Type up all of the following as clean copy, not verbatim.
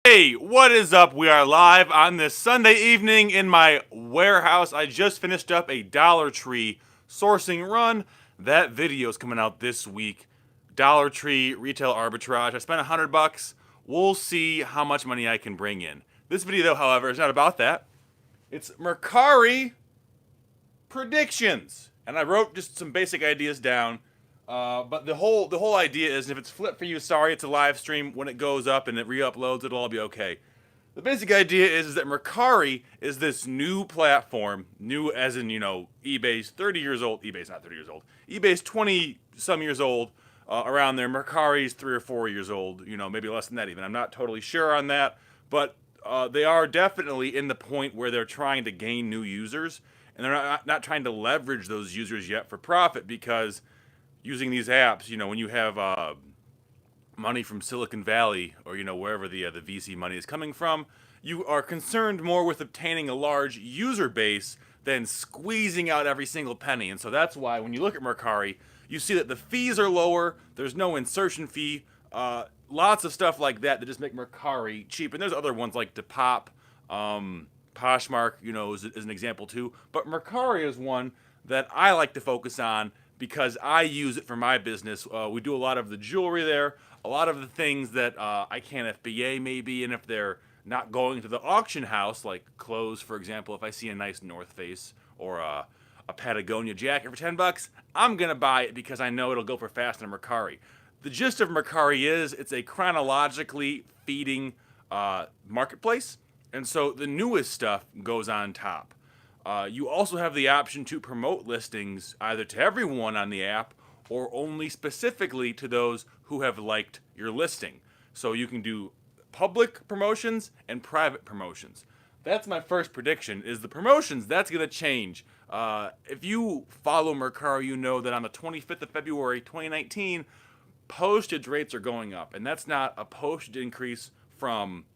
Hey, what is up? We are live on this Sunday evening in my warehouse. I just finished up a Dollar Tree sourcing run. That video is coming out this week. Dollar Tree retail arbitrage. I spent $100. We'll see how much money I can bring in. This video, however, is not about that. It's Mercari predictions, and I wrote just some basic ideas down. But the whole idea is, if it's flipped for you, sorry, it's a live stream. When it goes up and it re-uploads, it'll all be okay. The basic idea is that Mercari is this new platform, new as in, eBay's 30 years old. eBay's not 30 years old. eBay's 20 some years old, around there. Mercari's 3 or 4 years old, maybe less than that even. I'm not totally sure on that, but they are definitely in the point where they're trying to gain new users, and they're not trying to leverage those users yet for profit, because using these apps, when you have money from Silicon Valley or wherever the VC money is coming from, you are concerned more with obtaining a large user base than squeezing out every single penny. And so that's why when you look at Mercari, you see that the fees are lower. There's no insertion fee. Lots of stuff like that just make Mercari cheap. And there's other ones like Depop, Poshmark, is an example too. But Mercari is one that I like to focus on because I use it for my business. We do a lot of the jewelry there, a lot of the things that I can't FBA maybe, and if they're not going to the auction house, like clothes, for example, if I see a nice North Face or a Patagonia jacket for $10, I'm gonna buy it because I know it'll go for fast on Mercari. The gist of Mercari is it's a chronologically feeding marketplace, and so the newest stuff goes on top. You also have the option to promote listings either to everyone on the app or only specifically to those who have liked your listing. So you can do public promotions and private promotions. That's my first prediction, is the promotions, that's going to change. If you follow Mercari, you know that on the 25th of February 2019, postage rates are going up. And that's not a postage increase from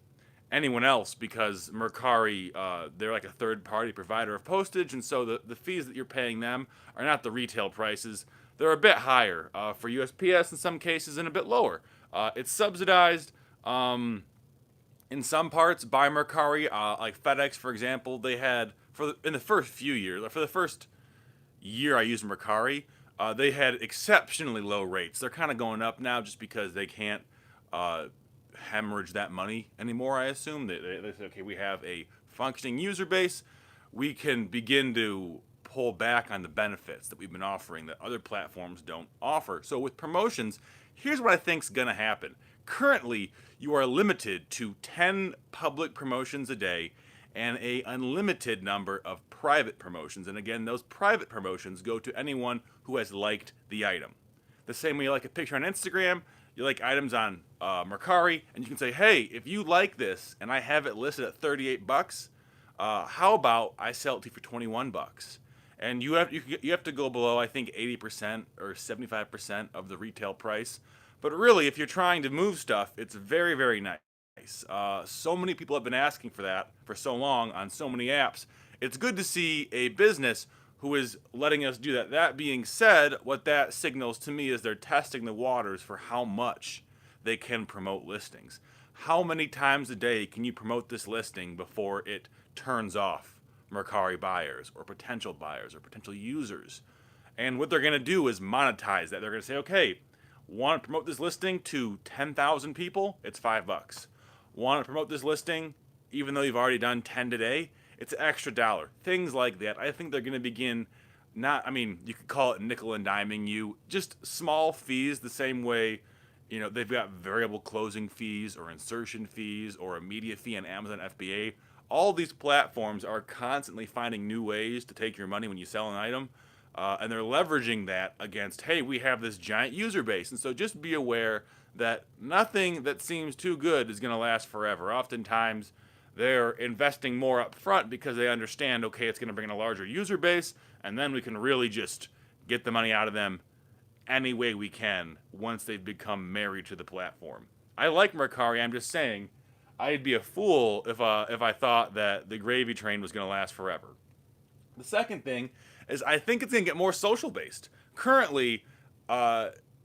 anyone else, because Mercari, they're like a third-party provider of postage, and so the fees that you're paying them are not the retail prices. They're a bit higher for USPS in some cases, and a bit lower. It's subsidized in some parts by Mercari, like FedEx, for example. They had in the first few years, for the first year I used Mercari, they had exceptionally low rates. They're kind of going up now just because they can't hemorrhage that money anymore, I assume. They say, okay, we have a functioning user base. We can begin to pull back on the benefits that we've been offering that other platforms don't offer. So with promotions, here's what I think's gonna happen. Currently, you are limited to 10 public promotions a day and a unlimited number of private promotions. And again, those private promotions go to anyone who has liked the item. The same way you like a picture on Instagram, you like items on Mercari, and you can say, hey, if you like this and I have it listed at $38, how about I sell it to you for $21? And you have to go below, I think, 80% or 75% of the retail price. But really, if you're trying to move stuff, it's very, very nice. So many people have been asking for that for so long on so many apps. It's good to see a business who is letting us do that. That being said, what that signals to me is they're testing the waters for how much they can promote listings. How many times a day can you promote this listing before it turns off Mercari buyers or potential users? And what they're going to do is monetize that. They're going to say, okay, want to promote this listing to 10,000 people? It's $5. Want to promote this listing even though you've already done 10 today? It's an extra $1. Things like that. I think they're going to begin you could call it nickel and diming you, just small fees, the same way, they've got variable closing fees or insertion fees or a media fee on Amazon FBA. All these platforms are constantly finding new ways to take your money when you sell an item, and they're leveraging that against, hey, we have this giant user base. And so just be aware that nothing that seems too good is going to last forever. Oftentimes, they're investing more up front because they understand, okay, it's going to bring in a larger user base, and then we can really just get the money out of them any way we can once they've become married to the platform. I like Mercari. I'm just saying, I'd be a fool if I thought that the gravy train was going to last forever. The second thing is I think it's going to get more social based. Currently,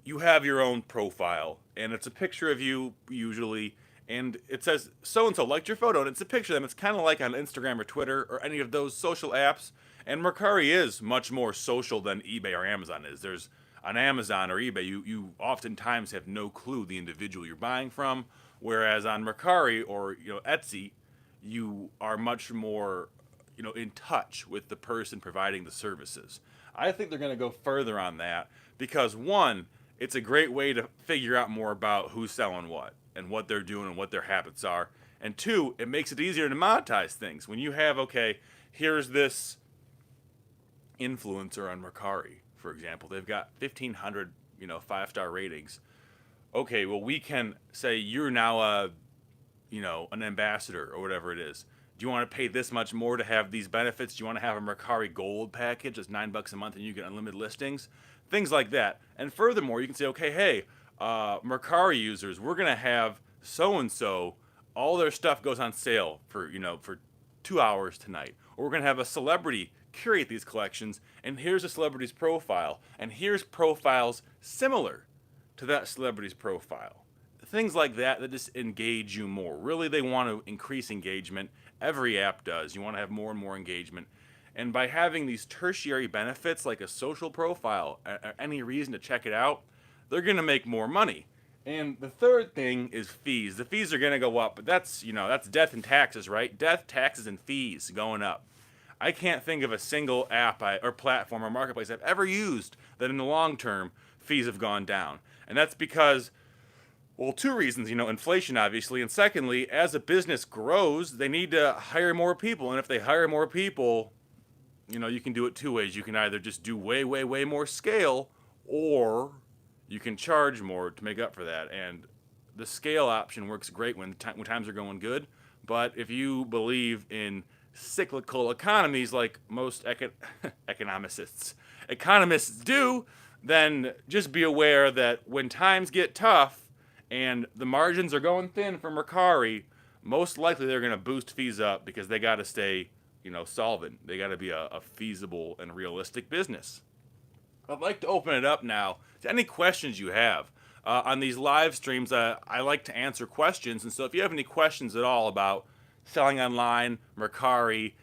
you have your own profile, and it's a picture of you usually, and it says so and so liked your photo, and it's a picture of them. It's kind of like on Instagram or Twitter or any of those social apps. And Mercari is much more social than eBay or Amazon is. There's on Amazon or eBay, you oftentimes have no clue the individual you're buying from, whereas on Mercari or Etsy, you are much more in touch with the person providing the services. I think they're going to go further on that because one, it's a great way to figure out more about who's selling what and what they're doing and what their habits are. And two, it makes it easier to monetize things. When you have, okay, here's this influencer on Mercari, for example, they've got 1,500, 5-star ratings. Okay, well, we can say you're now an ambassador or whatever it is. Do you want to pay this much more to have these benefits? Do you want to have a Mercari Gold package that's $9 a month and you get unlimited listings? Things like that. And furthermore, you can say, okay, hey, Mercari users, we're going to have so-and-so, all their stuff goes on sale for 2 hours tonight. Or we're going to have a celebrity curate these collections, and here's a celebrity's profile, and here's profiles similar to that celebrity's profile. Things like that just engage you more. Really, they want to increase engagement. Every app does. You want to have more and more engagement. And by having these tertiary benefits like a social profile, any reason to check it out, they're going to make more money. And the third thing is fees. The fees are going to go up, but that's death and taxes, right? Death, taxes, and fees going up. I can't think of a single app or platform or marketplace I've ever used that in the long term fees have gone down. And that's because, well, two reasons, inflation obviously, and secondly, as a business grows, they need to hire more people. And if they hire more people, you can do it two ways. You can either just do way, way, way more scale, or you can charge more to make up for that. And the scale option works great when times are going good. But if you believe in cyclical economies like most economists do, then just be aware that when times get tough and the margins are going thin for Mercari, most likely they're going to boost fees up because they got to stay, solvent. They got to be a feasible and realistic business. I'd like to open it up now to any questions you have. On these live streams, I like to answer questions, and so if you have any questions at all about selling online, Mercari,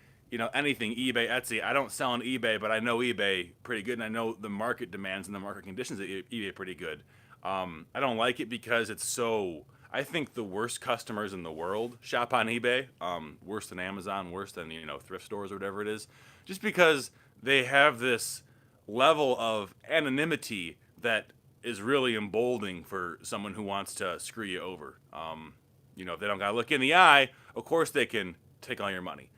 anything, eBay, Etsy. I don't sell on eBay, but I know eBay pretty good, and I know the market demands and the market conditions at eBay pretty good. I don't like it because I think the worst customers in the world shop on eBay, worse than Amazon, worse than, thrift stores or whatever it is, just because they have this level of anonymity that is really emboldening for someone who wants to screw you over. If they don't got to look in the eye, of course they can take all your money.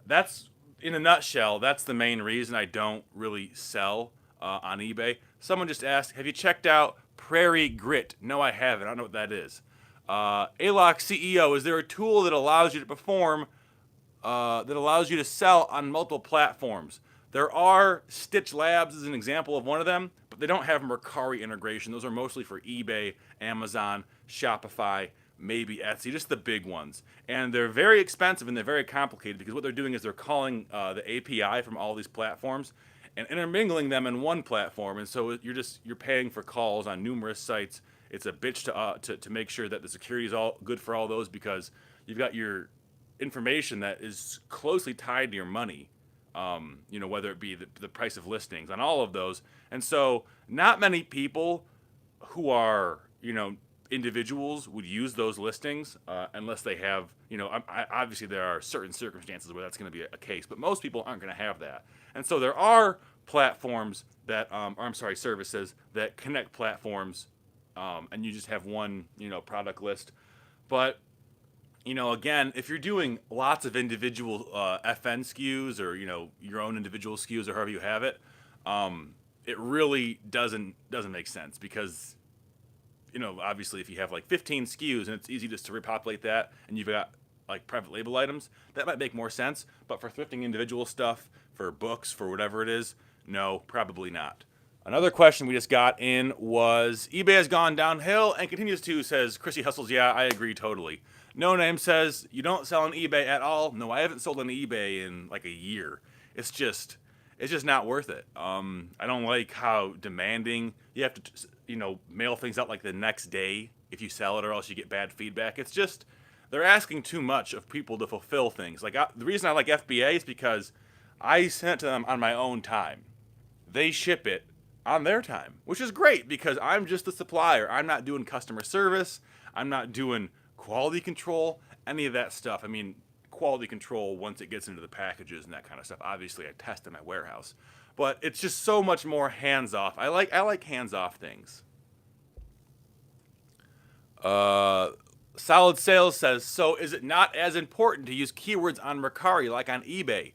That's, in a nutshell, that's the main reason I don't really sell on eBay. Someone just asked, have you checked out Prairie Grit? No, I haven't. I don't know what that is. ALOC CEO, is there a tool that allows you to perform, that allows you to sell on multiple platforms? There are Stitch Labs as an example of one of them, but they don't have Mercari integration. Those are mostly for eBay, Amazon, Shopify, maybe Etsy, just the big ones. And they're very expensive and they're very complicated because what they're doing is they're calling the API from all these platforms and intermingling them in one platform. And so you're paying for calls on numerous sites. It's a bitch to make sure that the security is all good for all those because you've got your information that is closely tied to your money. Whether it be the price of listings on all of those. And so not many people who are, individuals would use those listings unless they have, obviously there are certain circumstances where that's going to be a case, but most people aren't going to have that. And so there are platforms that, services that connect platforms and you just have one, product list. But again, if you're doing lots of individual FN SKUs or, your own individual SKUs or however you have it, it really doesn't make sense because, obviously if you have like 15 SKUs and it's easy just to repopulate that and you've got like private label items, that might make more sense. But for thrifting individual stuff, for books, for whatever it is, no, probably not. Another question we just got in was, eBay has gone downhill and continues to, says Chrissy Hustles. Yeah, I agree totally. No Name says, you don't sell on eBay at all? No, I haven't sold on eBay in like a year. It's just not worth it. I don't like how demanding you have to, mail things out like the next day if you sell it, or else you get bad feedback. It's just they're asking too much of people to fulfill things. Like the reason I like FBA is because I send it to them on my own time. They ship it on their time, which is great because I'm just the supplier. I'm not doing customer service. I'm not doing quality control, any of that stuff. I mean, quality control once it gets into the packages and that kind of stuff. Obviously, I test in my warehouse, but it's just so much more hands off. I like hands off things. Solid Sales says, so is it not as important to use keywords on Mercari like on eBay?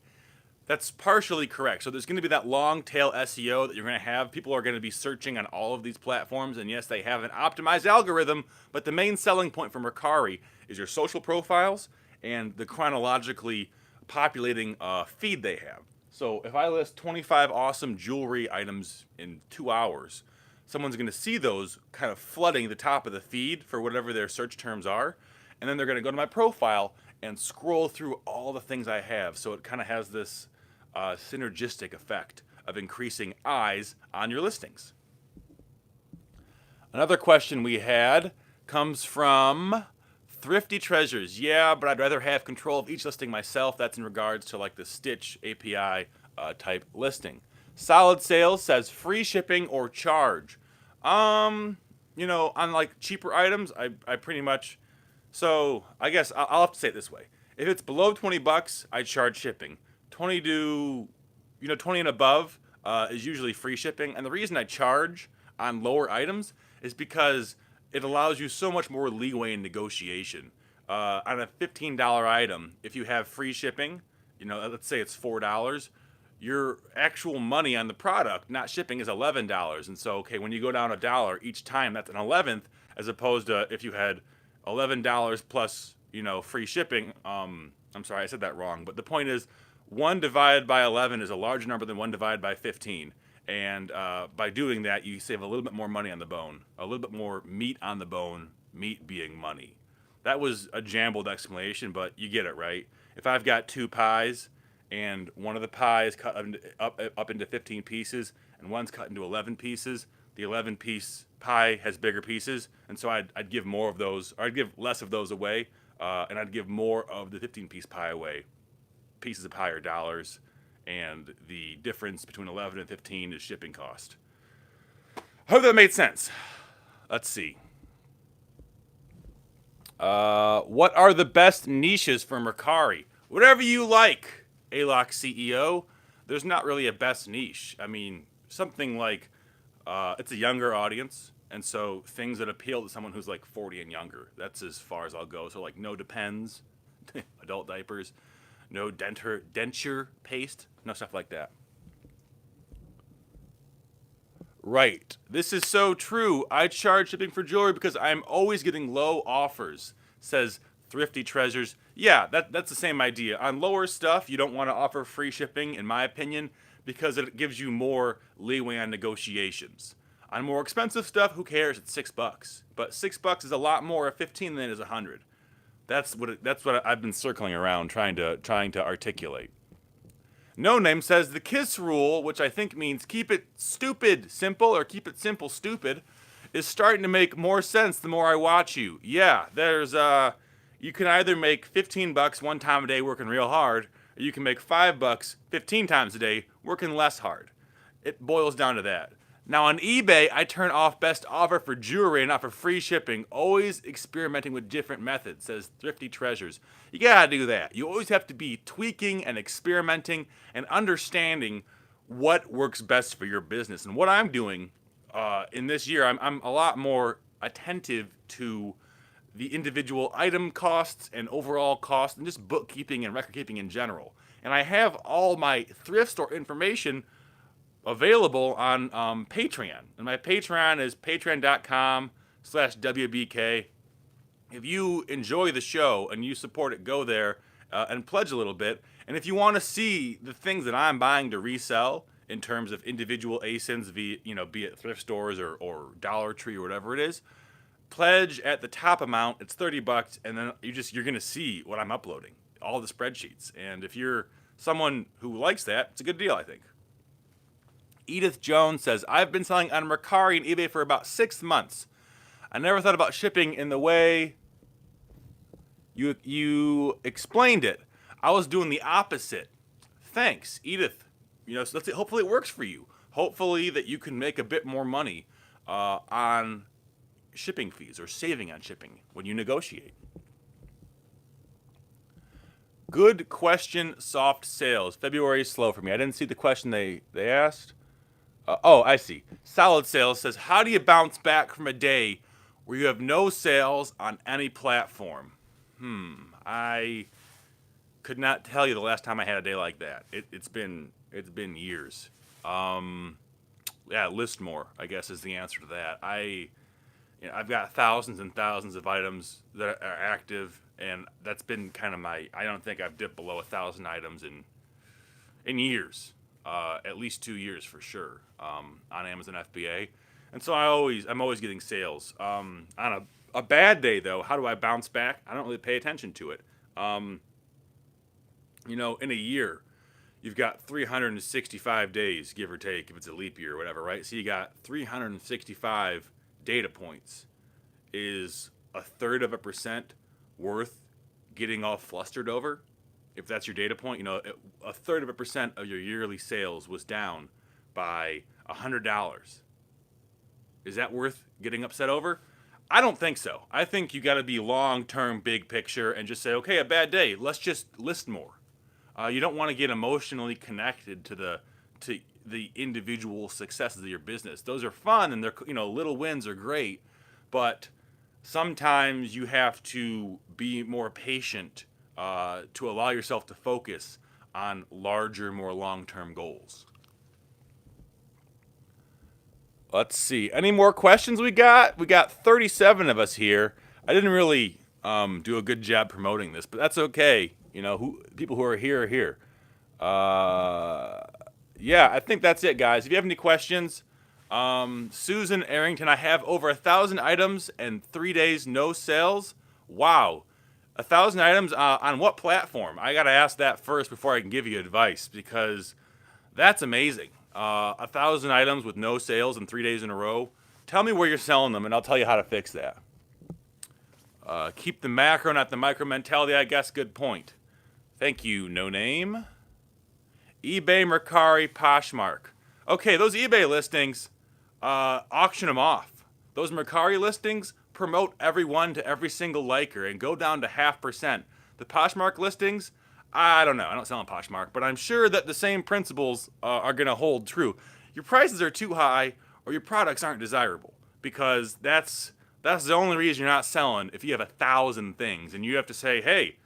That's partially correct. So there's going to be that long tail SEO that you're going to have. People are going to be searching on all of these platforms, and yes, they have an optimized algorithm, but the main selling point for Mercari is your social profiles and the chronologically populating feed they have. So if I list 25 awesome jewelry items in 2 hours, someone's going to see those kind of flooding the top of the feed for whatever their search terms are, and then they're going to go to my profile and scroll through all the things I have. So it kind of has this synergistic effect of increasing eyes on your listings. Another question we had comes from Thrifty Treasures. Yeah, but I'd rather have control of each listing myself. That's in regards to like the Stitch API type listing. Solid Sales says free shipping or charge. On like cheaper items, I pretty much, so I guess I'll have to say it this way. If it's below $20, I charge shipping. 20 and above is usually free shipping. And the reason I charge on lower items is because it allows you so much more leeway in negotiation. On a $15 item, if you have free shipping, let's say it's $4, your actual money on the product, not shipping, is $11. And so, okay, when you go down $1 each time, that's an 11th, as opposed to if you had $11 plus, free shipping. I'm sorry, I said that wrong. But the point is, 1 divided by 11 is a larger number than 1 divided by 15. And by doing that, you save a little bit more money on the bone, a little bit more meat on the bone, meat being money. That was a jumbled explanation, but you get it, right? If I've got 2 pies and one of the pies cut up into 15 pieces and one's cut into 11 pieces, the 11-piece pie has bigger pieces, and so I'd give more of those, or I'd give less of those away, and I'd give more of the 15-piece pie away. Pieces of pie are dollars, and the difference between 11 and 15 is shipping cost. I hope that made sense. Let's see. What are the best niches for Mercari? Whatever you like, ALOC CEO. There's not really a best niche. I mean, something like it's a younger audience, and so things that appeal to someone who's like 40 and younger. That's as far as I'll go. So like no Depends, adult diapers, no denture paste, no stuff like that. Right. This is so true. I charge shipping for jewelry because I'm always getting low offers, says Thrifty Treasures. Yeah, that's the same idea. On lower stuff, you don't want to offer free shipping, in my opinion, because it gives you more leeway on negotiations. On more expensive stuff, who cares? It's $6. But $6 is a lot more at 15 than it is 100. That's what I've been circling around trying to articulate. No Name says the KISS rule, which I think means keep it stupid simple or keep it simple stupid, is starting to make more sense the more I watch you. Yeah, there's you can either make $15 one time a day working real hard, or you can make $5 15 times a day working less hard. It boils down to that. Now on eBay, I turn off best offer for jewelry and offer free shipping, always experimenting with different methods, says Thrifty Treasures. You gotta do that. You always have to be tweaking and experimenting and understanding what works best for your business. And what I'm doing in this year, I'm a lot more attentive to the individual item costs and overall costs and just bookkeeping and record keeping in general. And I have all my thrift store information available on Patreon. And my Patreon is patreon.com/WBK. If you enjoy the show and you support it, go there and pledge a little bit. And if you want to see the things that I'm buying to resell in terms of individual ASINs, be it thrift stores or Dollar Tree or whatever it is, pledge at the top amount. It's $30, and then you're going to see what I'm uploading, all the spreadsheets. And if you're someone who likes that, it's a good deal, I think. Edith Jones says, I've been selling on Mercari and eBay for about 6 months. I never thought about shipping in the way you explained it. I was doing the opposite. Thanks, Edith. So hopefully it works for you. Hopefully that you can make a bit more money on shipping fees or saving on shipping when you negotiate. Good question, soft sales. February is slow for me. I didn't see the question they asked. I see. Solid sales says, how do you bounce back from a day where you have no sales on any platform? I could not tell you the last time I had a day like that. It's been years. List more, I guess, is the answer to that. I've got thousands and thousands of items that are active, and that's been kind of I don't think I've dipped below 1,000 items in years, at least 2 years for sure, on Amazon FBA. And so I'm always getting sales. On a bad day though, how do I bounce back? I don't really pay attention to it. In a year, you've got 365 days, give or take, if it's a leap year or whatever, right? So you got 365 data points. Is 1/3% worth getting all flustered over? If that's your data point, 1/3% of your yearly sales was down by $100. Is that worth getting upset over? I don't think so. I think you got to be long-term, big picture, and just say, okay, a bad day. Let's just list more. You don't want to get emotionally connected to the individual successes of your business. Those are fun, and they're little wins are great, but sometimes you have to be more patient to allow yourself to focus on larger, more long-term goals. Let's see. Any more questions we got? We got 37 of us here. I didn't really do a good job promoting this, but that's okay. People who are here are here. I think that's it, guys. If you have any questions, Susan Arrington, I have over 1,000 items and 3 days no sales. Wow. 1,000 items on what platform? I got to ask that first before I can give you advice, because that's amazing. 1,000 items with no sales in 3 days in a row. Tell me where you're selling them, and I'll tell you how to fix that. Keep the macro, not the micro mentality, I guess. Good point. Thank you, no name. eBay, Mercari, Poshmark. Okay, those eBay listings, auction them off. Those Mercari listings, promote everyone to every single liker and go down to 0.5%. The Poshmark listings, I don't know. I don't sell on Poshmark, but I'm sure that the same principles are going to hold true. Your prices are too high, or your products aren't desirable, because that's the only reason you're not selling. If you have 1,000 things and you have to say, hey,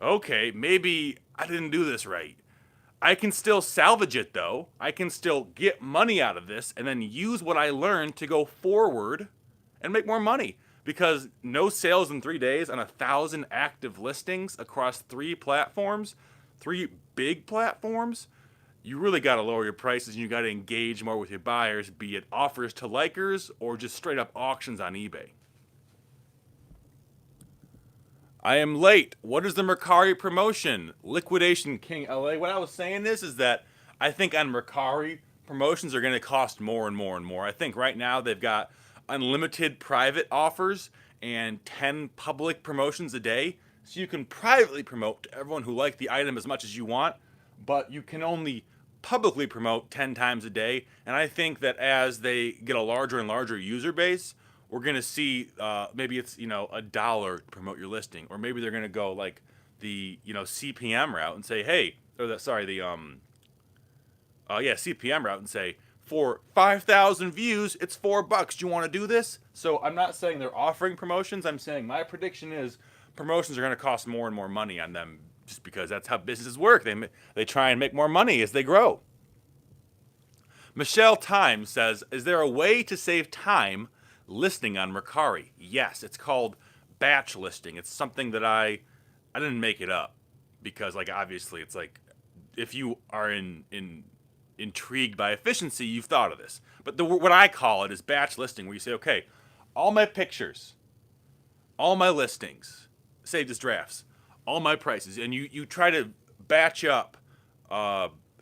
okay, maybe I didn't do this right. I can still salvage it though. I can still get money out of this and then use what I learned to go forward and make more money. Because no sales in 3 days on 1,000 active listings across 3 platforms, 3 big platforms, you really got to lower your prices and you got to engage more with your buyers, be it offers to likers or just straight up auctions on eBay. I am late. What is the Mercari promotion? Liquidation King LA. What I was saying is that I think on Mercari, promotions are going to cost more and more and more. I think right now they've got unlimited private offers and 10 public promotions a day. So you can privately promote to everyone who liked the item as much as you want, but you can only publicly promote 10 times a day. And I think that as they get a larger and larger user base, we're going to see maybe it's, $1 to promote your listing, or maybe they're going to go like the, CPM route and say, hey, CPM route and say, for 5,000 views, it's $4. Do you want to do this? So I'm not saying they're offering promotions. I'm saying my prediction is promotions are going to cost more and more money on them, just because that's how businesses work. They try and make more money as they grow. Michelle Time says, is there a way to save time listing on Mercari? Yes, it's called batch listing. It's something that I didn't make it up, because obviously it's if you are intrigued by efficiency, you've thought of this. But what I call it is batch listing, where you say, okay, all my pictures, all my listings, saved as drafts, all my prices, and you try to batch up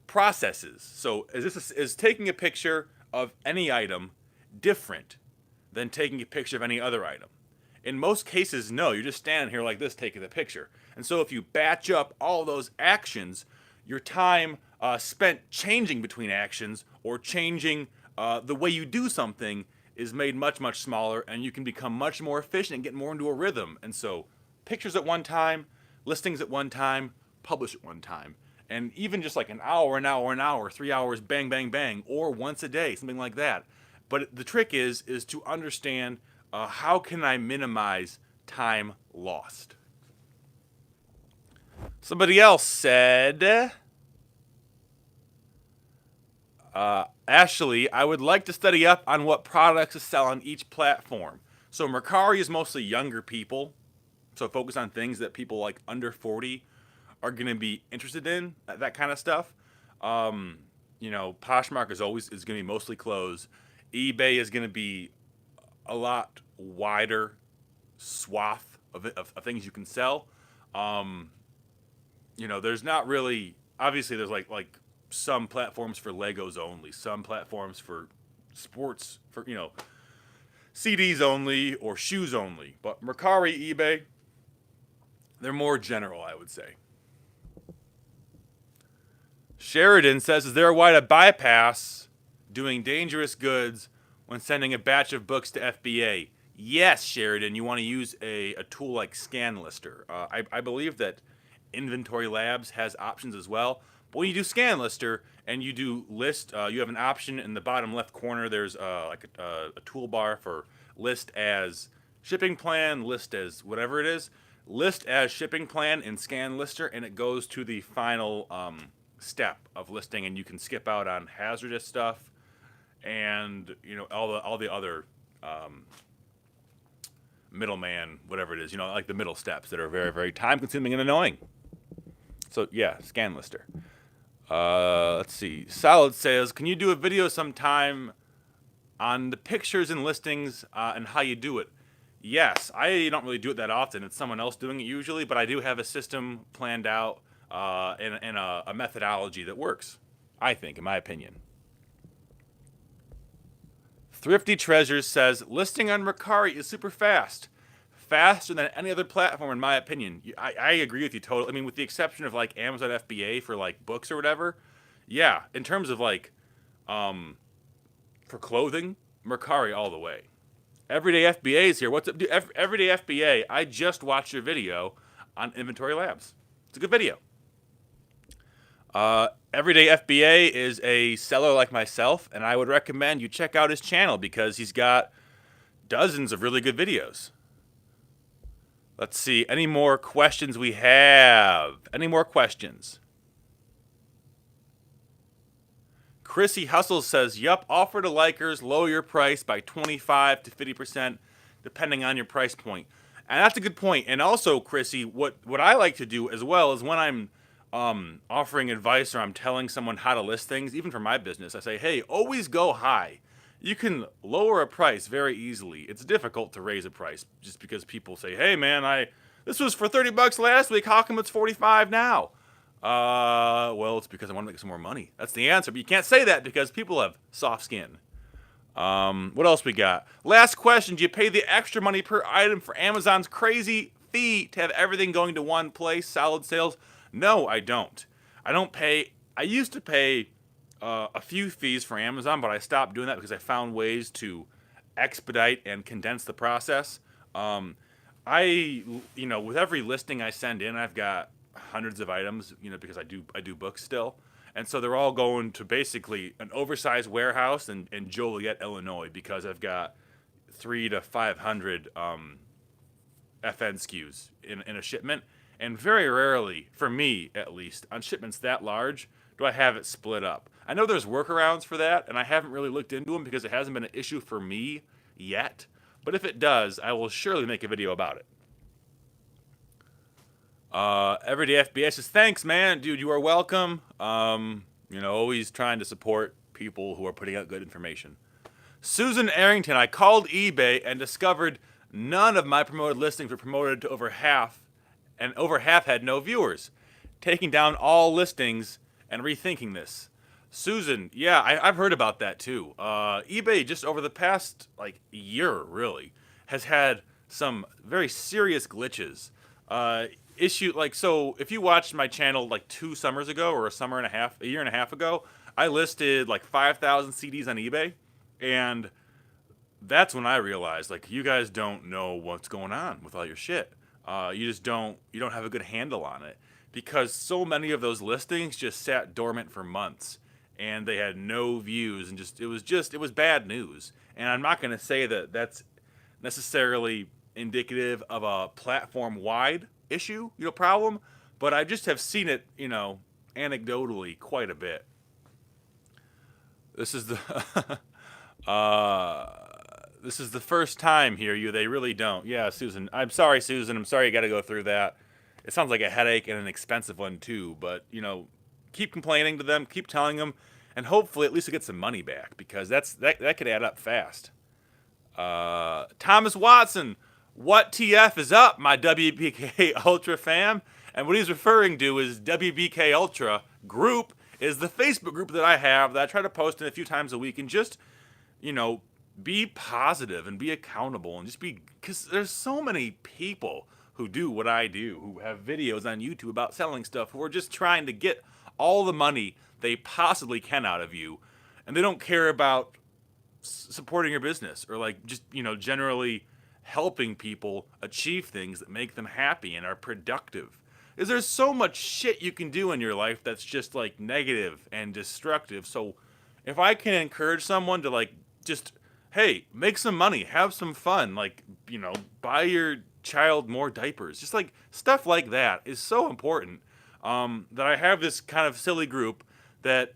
processes. So is taking a picture of any item different than taking a picture of any other item. In most cases, no, you're just standing here like this taking the picture. And so if you batch up all those actions, your time spent changing between actions or changing the way you do something is made much, much smaller, and you can become much more efficient and get more into a rhythm. And so pictures at one time, listings at one time, publish at one time. And even just like an hour, 3 hours, bang, bang, bang, or once a day, something like that. But the trick is to understand how can I minimize time lost. Somebody else said, Ashley, I would like to study up on what products to sell on each platform. So Mercari is mostly younger people, so focus on things that people like under 40 are going to be interested in, that kind of stuff. Poshmark is going to be mostly clothes. eBay is going to be a lot wider swath of things you can sell. There's not really, obviously there's like some platforms for Legos only, some platforms for sports, for CDs only or shoes only. But Mercari, eBay, they're more general, I would say. Sheridan says, is there a way to bypass doing dangerous goods when sending a batch of books to FBA? Yes, Sheridan, you want to use a tool like ScanLister. I believe that Inventory Labs has options as well. But when you do ScanLister and you do list, you have an option in the bottom left corner. There's a toolbar for list as shipping plan, list as whatever it is. List as shipping plan in ScanLister, and it goes to the final step of listing, and you can skip out on hazardous stuff and all the other middleman, whatever it is, like the middle steps that are very, very time consuming and annoying. So yeah, ScanLister. Let's see. Solid says, can you do a video sometime on the pictures and listings and how you do it? Yes, I don't really do it that often. It's someone else doing it usually, but I do have a system planned out and a methodology that works, I think, in my opinion. Thrifty Treasures says, listing on Mercari is super fast. Faster than any other platform, in my opinion. I agree with you totally. I mean, with the exception of like Amazon FBA for like books or whatever. Yeah, in terms of like for clothing, Mercari all the way. Everyday FBA is here. What's up, dude? Everyday FBA, I just watched your video on Inventory Labs. It's a good video. Everyday FBA is a seller like myself, and I would recommend you check out his channel because he's got dozens of really good videos. Let's see, any more questions we have? Any more questions? Chrissy Hustle says, yup, offer to likers, lower your price by 25 to 50% depending on your price point. And that's a good point. And also, Chrissy, what I like to do as well is when I'm offering advice or I'm telling someone how to list things, even for my business, I say, hey, always go high. You can lower a price very easily. It's difficult to raise a price just because people say, hey, man, this was for $30 last week. How come it's $45 now? Well, it's because I want to make some more money. That's the answer. But you can't say that because people have soft skin. What else we got? Last question. Do you pay the extra money per item for Amazon's crazy fee to have everything going to one place, solid sales? No, I don't. I don't pay. I used to pay a few fees for Amazon, but I stopped doing that because I found ways to expedite and condense the process. With every listing I send in, I've got hundreds of items, because I do books still. And so they're all going to basically an oversized warehouse in Joliet, Illinois, because I've got 300 to 500 FN SKUs in a shipment. And very rarely, for me at least, on shipments that large, do I have it split up. I know there's workarounds for that, and I haven't really looked into them because it hasn't been an issue for me yet. But if it does, I will surely make a video about it. Everyday FBA says, thanks, man. Dude, you are welcome. Always trying to support people who are putting out good information. Susan Arrington, I called eBay and discovered none of my promoted listings were promoted to over half, and over half had no viewers. Taking down all listings and rethinking this. Susan, yeah, I've heard about that too. eBay just over the past like year really has had some very serious glitches. Issue like so if you watched my channel like 2 summers ago or a year and a half ago, I listed like 5,000 CDs on eBay, and that's when I realized like you guys don't know what's going on with all your shit. You don't have a good handle on it because so many of those listings just sat dormant for months and they had no views and it was bad news. And I'm not going to say that that's necessarily indicative of a platform wide issue, problem, but I just have seen it, anecdotally quite a bit. This is the this is the first time here. They really don't. Yeah, Susan. I'm sorry, Susan. I'm sorry you got to go through that. It sounds like a headache and an expensive one too. But keep complaining to them, keep telling them, and hopefully at least you'll get some money back because that could add up fast. Thomas Watson, what TF is up, my WBK Ultra fam? And what he's referring to is WBK Ultra group is the Facebook group that I have that I try to post in a few times a week and just, be positive and be accountable and just because there's so many people who do what I do, who have videos on YouTube about selling stuff, who are just trying to get all the money they possibly can out of you, and they don't care about supporting your business or like just generally helping people achieve things that make them happy and are productive. Is there's so much shit you can do in your life that's just like negative and destructive. So if I can encourage someone to like just hey, make some money, have some fun, like buy your child more diapers, just like stuff like that is so important. That I have this kind of silly group that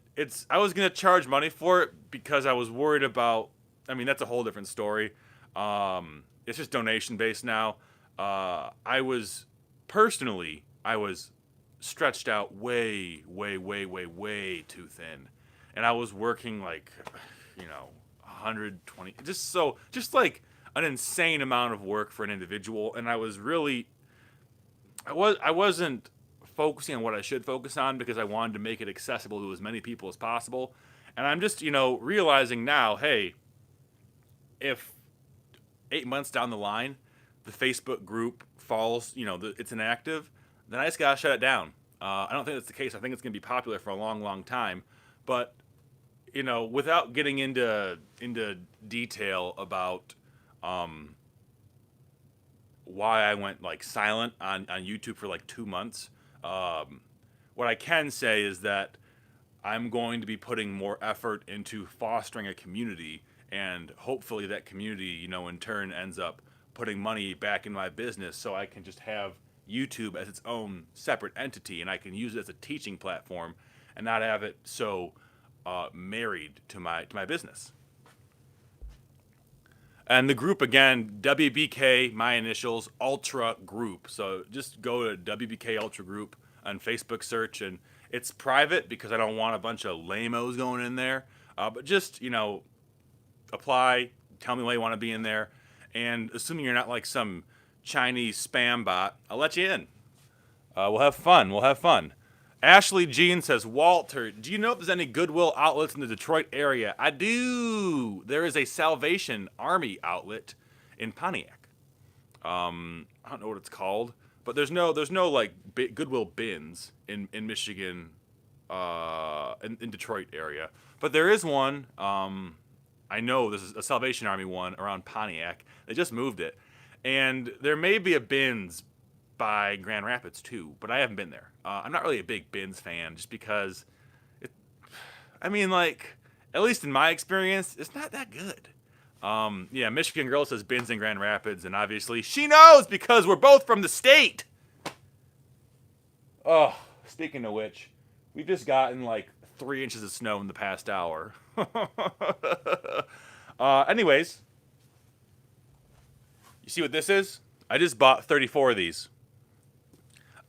I was gonna charge money for it because I was worried about. I mean, that's a whole different story. It's just donation based now. I was stretched out way, way, way, way, way too thin, and I was working like, 120, just like an insane amount of work for an individual, and I wasn't focusing on what I should focus on because I wanted to make it accessible to as many people as possible. And I'm just, realizing now, hey, if 8 months down the line, the Facebook group falls, it's inactive, then I just gotta shut it down. I don't think that's the case. I think it's gonna be popular for a long, long time. But, without getting into detail about why I went like silent on YouTube for like 2 months, what I can say is that I'm going to be putting more effort into fostering a community, and hopefully that community, in turn ends up putting money back in my business so I can just have YouTube as its own separate entity and I can use it as a teaching platform and not have it so married to my business. And the group again, WBK, my initials, Ultra Group. So just go to WBK Ultra Group on Facebook search, and it's private because I don't want a bunch of lame-os going in there. But just, apply, tell me why you want to be in there, and assuming you're not like some Chinese spam bot, I'll let you in. We'll have fun. Ashley Jean says, Walter, do you know if there's any Goodwill outlets in the Detroit area? I do. There is a Salvation Army outlet in Pontiac. I don't know what it's called, but there's no like Goodwill bins in Michigan, in Detroit area. But there is one. I know this is a Salvation Army one around Pontiac. They just moved it, and there may be a bins by Grand Rapids too, but I haven't been there. I'm not really a big bins fan just because at least in my experience, it's not that good. Yeah, Michigan Girl says bins in Grand Rapids, and obviously she knows because we're both from the state. Oh, speaking of which, we've just gotten like 3 inches of snow in the past hour. Anyways, you see what this is? I just bought 34 of these.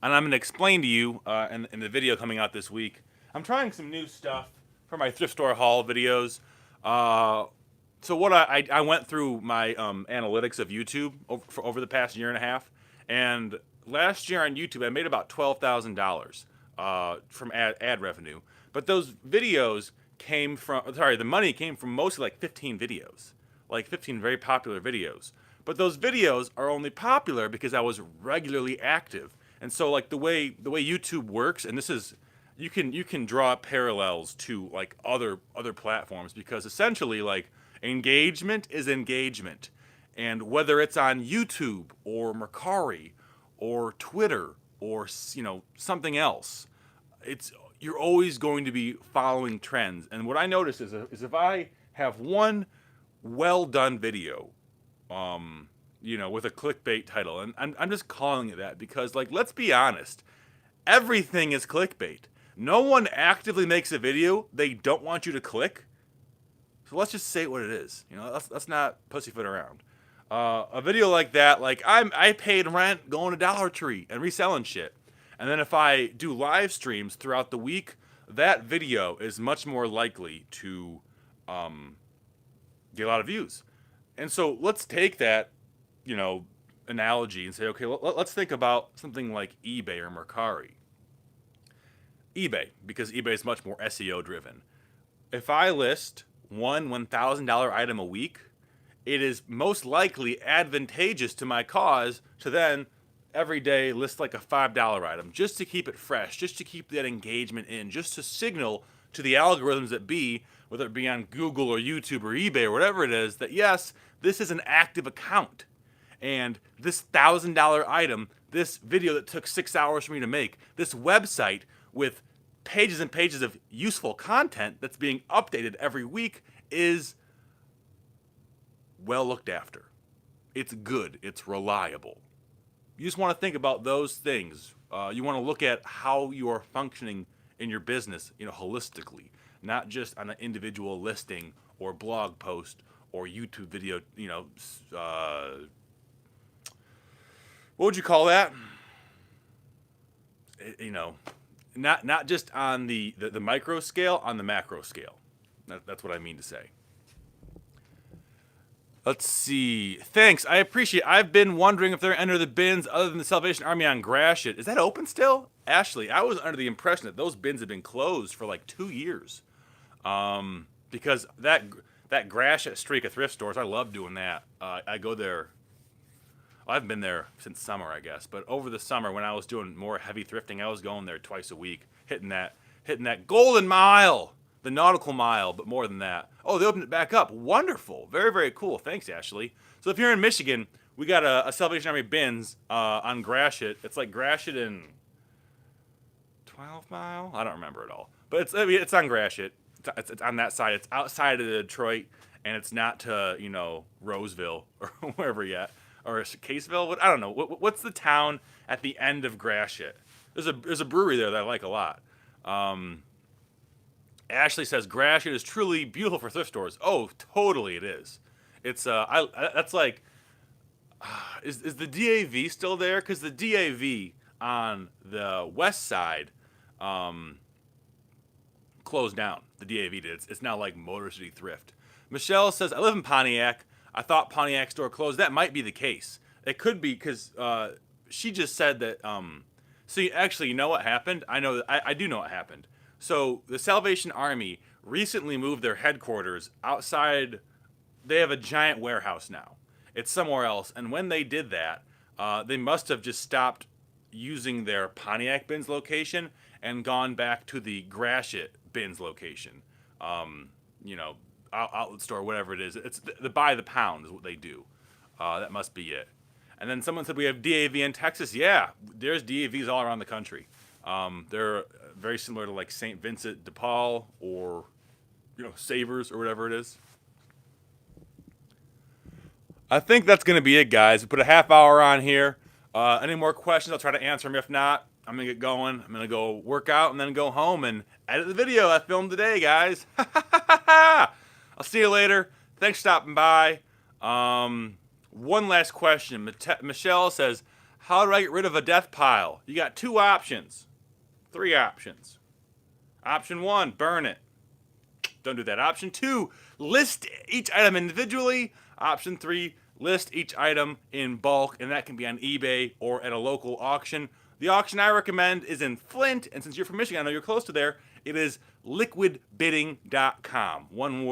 And I'm going to explain to you in the video coming out this week. I'm trying some new stuff for my thrift store haul videos. So what I went through my analytics of YouTube over the past year and a half. And last year on YouTube, I made about $12,000. from ad revenue. But those videos came from, sorry, the money came from mostly like 15 videos, like 15 very popular videos. But those videos are only popular because I was regularly active. And so like the way YouTube works, and this is, you can draw parallels to like other platforms, because essentially like engagement is engagement. And whether it's on YouTube or Mercari or Twitter or something else, it's you're always going to be following trends. And what I notice is if I have one well done video, with a clickbait title, and I'm just calling it that because, like, let's be honest, everything is clickbait. No one actively makes a video they don't want you to click. So let's just say what it is. Let's not pussyfoot around. A video like that, like I paid rent going to Dollar Tree and reselling shit. And then if I do live streams throughout the week, that video is much more likely to get a lot of views. And so let's take that, analogy and say, okay, let's think about something like eBay or Mercari. eBay, because eBay is much more SEO driven. If I list one $1,000 item a week, it is most likely advantageous to my cause to then every day list like a $5 item, just to keep it fresh, just to keep that engagement in, just to signal to the algorithms that be, whether it be on Google or YouTube or eBay or whatever it is, that yes, this is an active account. And this $1,000 item, this video that took 6 hours for me to make, this website with pages and pages of useful content that's being updated every week is well looked after. It's good. It's reliable. You just want to think about those things. You want to look at how you are functioning in your business, holistically, not just on an individual listing or blog post or YouTube video, what would you call that? Not just on the micro scale, on the macro scale. That's what I mean to say. Let's see. Thanks. I appreciate it. I've been wondering if they're under the bins other than the Salvation Army on Gratiot. Is that open still? Ashley, I was under the impression that those bins have been closed for like 2 years. Because that Gratiot streak of thrift stores, I love doing that. I go there. Well, I haven't been there since summer, I guess. But over the summer, when I was doing more heavy thrifting, I was going there twice a week, hitting that golden mile. The nautical mile, but more than that. Oh, they opened it back up. Wonderful. Very, very cool. Thanks, Ashley. So if you're in Michigan, we got a Salvation Army bins on Gratiot. It's like Gratiot and 12 Mile? I don't remember it all. But it's on Gratiot. It's on that side. It's outside of Detroit, and it's not to, Roseville or wherever yet. Or Caseville? I don't know. What's the town at the end of Gratiot? There's a brewery there that I like a lot. Ashley says Gratiot is truly beautiful for thrift stores. Oh, totally it is. It's that's like, is the DAV still there? Because the DAV on the west side closed down. The DAV did. It's now like Motor City Thrift. Michelle says, I live in Pontiac. I thought Pontiac store closed. That might be the case. It could be because she just said that. So you know what happened? I know that I do know what happened. So the Salvation Army recently moved their headquarters outside. They have a giant warehouse now. It's somewhere else. And when they did that, they must have just stopped using their Pontiac bins location and gone back to the Gratiot bins location. Outlet store, whatever it is. It's the by the pound is what they do. That must be it. And then someone said we have DAV in Texas. Yeah, there's DAVs all around the country. They're very similar to like St. Vincent de Paul or, Savers or whatever it is. I think that's going to be it, guys. We put a half hour on here. Any more questions, I'll try to answer them. If not, I'm going to get going. I'm going to go work out and then go home and edit the video I filmed today, guys. I'll see you later. Thanks for stopping by. One last question. Michelle says, how do I get rid of a death pile? You got 2 options. 3 options. Option 1, burn it. Don't do that. Option 2, list each item individually. Option 3, list each item in bulk, and that can be on eBay or at a local auction. The auction I recommend is in Flint, and since you're from Michigan, I know you're close to there, it is liquidbidding.com. One word.